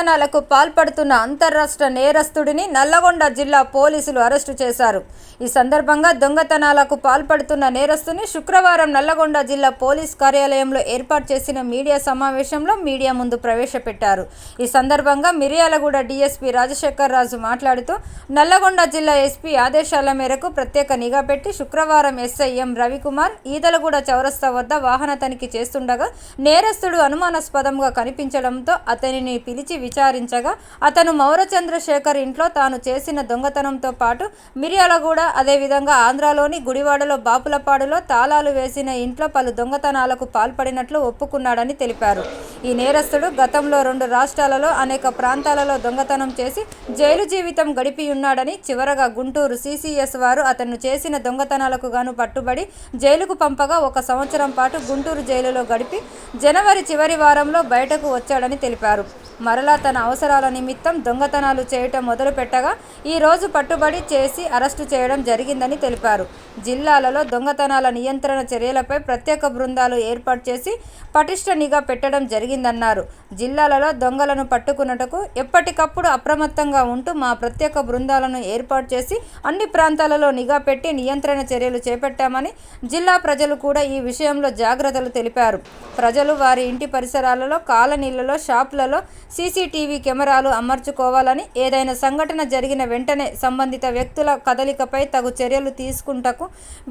దొంగతనాలకు పాల్పడుతున్న అంతర్రాష్ట్ర నేరస్తుడిని నల్లగొండ జిల్లా పోలీసులు అరెస్టు చేశారు. ఈ సందర్భంగా దొంగతనాలకు పాల్పడుతున్న నేరస్తుని శుక్రవారం నల్లగొండ జిల్లా పోలీస్ కార్యాలయంలో ఏర్పాటు చేసిన మీడియా సమావేశంలో మీడియా ముందు ప్రవేశపెట్టారు. ఈ సందర్భంగా మిర్యాలగూడ డీఎస్పీ రాజశేఖర్ రాజు మాట్లాడుతూ నల్లగొండ జిల్లా ఎస్పీ ఆదేశాల మేరకు ప్రత్యేక నిఘా పెట్టి శుక్రవారం ఎస్ఐ ఎం రవికుమార్ ఈదలగూడ చౌరస్తా వద్ద వాహన తనిఖీ చేస్తుండగా నేరస్తుడు అనుమానాస్పదంగా కనిపించడంతో అతనిని పిలిచి విచారించగా అతను మౌరచంద్రశేఖర్ ఇంట్లో తాను చేసిన దొంగతనంతో పాటు మిర్యాలగూడ అదేవిధంగా ఆంధ్రాలోని గుడివాడలో బాపులపాడులో తాళాలు వేసిన ఇంట్లో పలు దొంగతనాలకు పాల్పడినట్లు ఒప్పుకున్నాడని తెలిపారు. ఈ నేరస్తుడు గతంలో 2 రాష్ట్రాలలో అనేక ప్రాంతాలలో దొంగతనం చేసి జైలు జీవితం గడిపియున్నాడని, చివరగా గుంటూరు సిసిఎస్ వారు అతను చేసిన దొంగతనాలకు గాను పట్టుబడి జైలుకు పంపగా 1 సంవత్సరం పాటు గుంటూరు జైలులో గడిపి జనవరి చివరి వారంలో బయటకు వచ్చాడని తెలిపారు. మరలా తన అవసరాల నిమిత్తం దొంగతనాలు చేయటం మొదలుపెట్టగా ఈ రోజు పట్టుబడి చేసి అరెస్టు చేయడం జరిగిందని తెలిపారు. జిల్లాలలో దొంగతనాల నియంత్రణ చర్యలపై ప్రత్యేక బృందాలు ఏర్పాటు చేసి పటిష్ట నిఘా పెట్టడం జరిగిందన్నారు. జిల్లాలలో దొంగలను పట్టుకున్నటకు ఎప్పటికప్పుడు అప్రమత్తంగా ఉంటూ మా ప్రత్యేక బృందాలను ఏర్పాటు చేసి అన్ని ప్రాంతాలలో నిఘా పెట్టి నియంత్రణ చర్యలు చేపట్టామని, జిల్లా ప్రజలు కూడా ఈ విషయంలో జాగ్రత్తలు తెలిపారు. ప్రజలు వారి ఇంటి పరిసరాలలో, కాలనీలలో, షాపులలో సీసీటీవీ కెమెరాలు అమర్చుకోవాలని, ఏదైనా సంఘటన జరిగిన వెంటనే సంబంధిత వ్యక్తుల కదలికపై తగు చర్యలు తీసుకుంటకు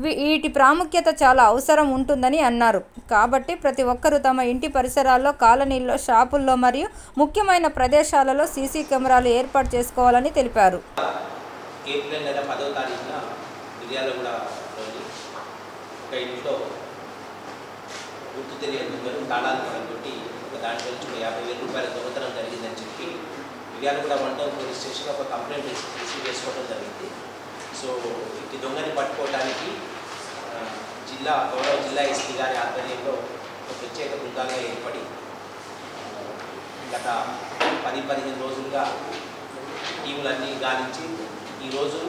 వీటి ప్రాముఖ్యత చాలా అవసరం ఉంటుందని అన్నారు. కాబట్టి ప్రతి ఒక్కరూ తమ ఇంటి పరిసరాల్లో, కాలనీల్లో, షాపుల్లో మరియు ముఖ్యమైన ప్రదేశాలలో సీసీ కెమెరాలు ఏర్పాటు చేసుకోవాలని తెలిపారు. ఏప్రిల్ నెల 10వ తారీఖున మిర్యాలగూడలోని ఒక ఇంట్లో గుర్తు తెలియని దొంగలు తాళాలు పగలగొట్టి దాంట్లో నుంచి 50,000 రూపాయల దొంగతనం జరిగిందని చెప్పి మిర్యాలగూడ మండలం పోలీస్ స్టేషన్లో ఒక కంప్లైంట్ రిసీవ్ చేసుకోవడం జరిగింది. సో ఈ దొంగని పట్టుకోవడానికి గౌరవ జిల్లా ఎస్పీ గారి ఆధ్వర్యంలో ఒక ప్రత్యేక బృందాలుగా ఏర్పడి గత 10-15 రోజులుగా టీములన్నీ గాలించి ఈరోజు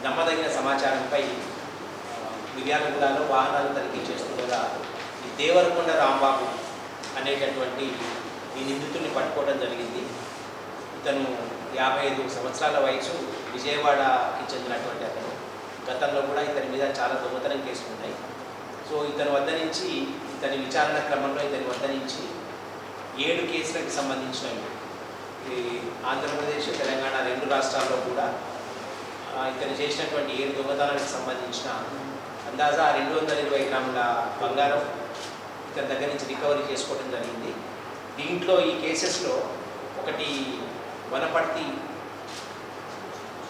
నమ్మదగిన సమాచారంపై మిర్యాలగూడలో వాహనాలు తనిఖీ చేస్తుండగా ఈ దేవరకొండ రాంబాబు అనేటటువంటి ఈ నిందితుడిని పట్టుకోవడం జరిగింది. ఇతను 55 సంవత్సరాల వయసు, విజయవాడకి చెందినటువంటి అతను. గతంలో కూడా ఇతని మీద చాలా దొంగతనం కేసులు ఉన్నాయి. సో ఇతని విచారణ క్రమంలో ఇతని వద్ద నుంచి 7 కేసులకు సంబంధించినవి ఆంధ్రప్రదేశ్, తెలంగాణ 2 రాష్ట్రాల్లో కూడా ఇతను చేసినటువంటి 7 దొంగతనాలకు సంబంధించిన అందాజా 220 గ్రాముల బంగారం ఇతని దగ్గర నుంచి రికవరీ చేసుకోవడం జరిగింది. దీంట్లో ఈ కేసెస్లో ఒకటి వనపర్తి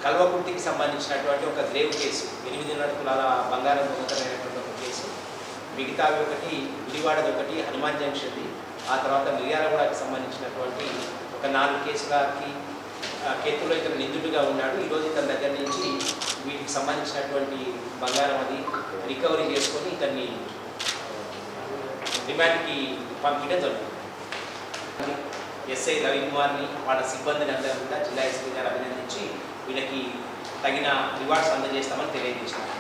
కల్వకుర్తికి సంబంధించినటువంటి ఒక గ్రేవ్ కేసు, 8.5 తులాల బంగారం దొంగతనమైనటువంటి ఒక కేసు, మిగతావి ఒకటి గుడివాడది, ఒకటి హనుమాన్ జంక్షన్ది, ఆ తర్వాత మిర్యాలగూడకి సంబంధించినటువంటి ఒక 4 కేసులకి కేసులో ఇతను నిందితుడిగా ఉన్నాడు. ఈరోజు ఇతని దగ్గర నుంచి వీటికి సంబంధించినటువంటి బంగారం అది రికవరీ చేసుకొని ఇతన్ని రిమాండ్కి పంపించడం జరుగుతుంది. ఎస్ఐ రవికుమార్ని, వాళ్ళ సిబ్బందిని అందరూ కూడా జిల్లా ఎస్పీ గారు అభినందించి వీళ్ళకి తగిన రివార్డ్స్ అందజేస్తామని తెలియజేసినారు.